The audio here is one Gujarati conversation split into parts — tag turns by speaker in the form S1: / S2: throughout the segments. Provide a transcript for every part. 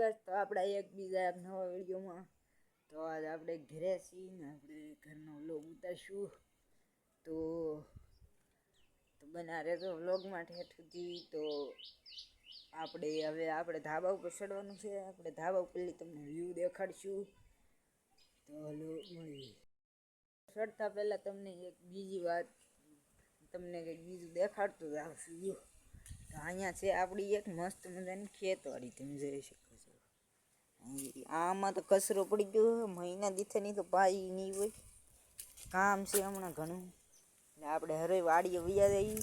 S1: ગાઈસ, તો આપણા એકબીજા એક નવા વિડીયોમાં તો આજ આપણે ઘરે છીએ ને આપણે ઘરનો વ્લોગ ઉતારશું તો બના રહેજો વ્લોગમાં ઠેઠ સુધી. તો આપણે ધાબા ઉપર ચડવાનું છે. આપણે ધાબા ઉપરથી તમને વ્યૂ દેખાડશું. તો હલો મળીએ. ચડતા પહેલાં તમને એક બીજી વાત તમને કંઈક બીજું દેખાડતું જ આવશું. જો તો અહીંયા છે આપણી એક મસ્ત મજાની ખેતવાડી, તમે જોઈ શકો છો. આમાં તો કચરો પડી ગયો, મહિના દીથેની તો પાઈ નહીં હોય, કામ છે હમણાં ઘણું. એટલે આપણે હરે વાડીએ વૈયા જઈએ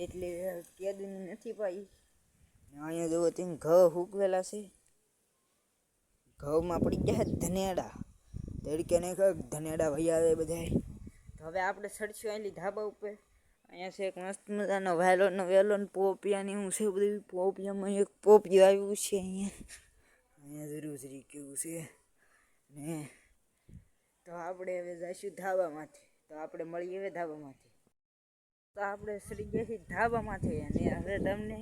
S1: એટલે કેદુની નથી પાઈ. અહીંયા જોવો તેમ ઘઉં સૂકવેલા છે, ઘઉંમાં પડી ગયા ધનેડા, તડકે નહીં ધનેડા વૈયા જાય બધા. તો હવે આપણે ચડશું અહીંથી ધાબા ઉપર. અહીંયા છે એક મસ્ત મજાનો વેલો ને પોપિયાની હું છે બધું. પોપિયામાં એક પોપિયું આવ્યું છે અહીંયા જરૂરી કેવું છે ને. તો આપણે હવે જઈશું ધાબામાંથી. તો આપણે મળીએ હવે ધાબામાંથી. તો આપણે ચડી ગયા છીએ ધાબામાંથી અને હવે તમને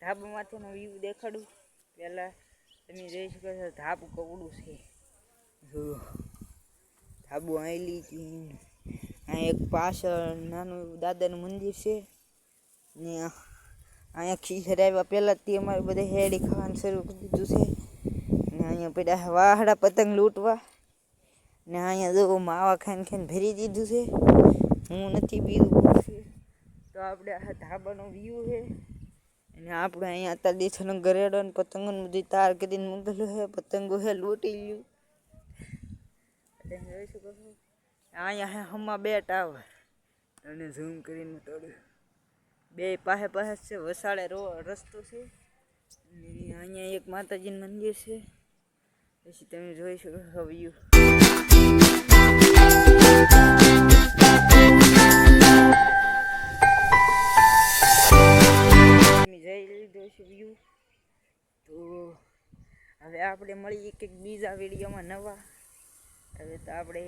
S1: ધાબામાંથીનો વ્યૂ દેખાડું. પહેલાં તમે જોઈ શકો છો ધાબું કવડું છે. જો ધાબુ અહીં લીધી. અહીંયા એક પાછળ નાનું દાદાનું મંદિર છે ને અહીંયા ખીચર આવ્યા પહેલાં તે અમારે બધા હેડી ખાવાનું શરૂ કરી દીધું છે ને અહીંયા પડ્યા વાહડા પતંગ લૂંટવા ને અહીંયા જો માવા ખાઈને ભરી દીધું છે. હું નથી બીજું છે. તો આપણે આ ધાબાનો વ્યૂ છે અને આપણે અહીંયા અત્યારે દેશનો ગરેડો ને પતંગોને બધી તાર કરીને મૂકેલું છે. પતંગો છે લૂંટી ગયું. તમે જોઈ શકો છો અહીંયા હે હમણાં 2 ટાવર અને ઝૂમ કરીને તોડ્યું. 2 પાસે છે. વસાડે રસ્તો છે અને અહીંયા એક માતાજીનું મંદિર છે. પછી તમે જોઈ શકો છો વ્યૂ. જઈ લીધો છે વ્યૂ. તો હવે આપણે મળીએ કંઈક બીજા વિડીયોમાં નવા. હવે તો આપણે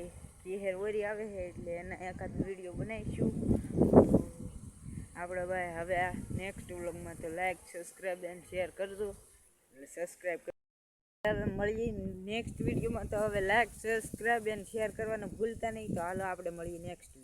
S1: કેહેર વરી આવે છે એટલે એના એકાદ વિડીયો બનાવીશું. આપણે ભાઈ હવે આ નેક્સ્ટ વ્લોગમાં તો લાઈક, સબસ્ક્રાઈબ એન્ડ શેર કરજો. એટલે સબસ્ક્રાઈબ હવે મળીએ નેક્સ્ટ વિડીયોમાં. તો હવે લાઈક, સબસ્ક્રાઈબ એન્ડ શેર કરવાનું ભૂલતા નહીં. તો હાલો આપણે મળીએ નેક્સ્ટ.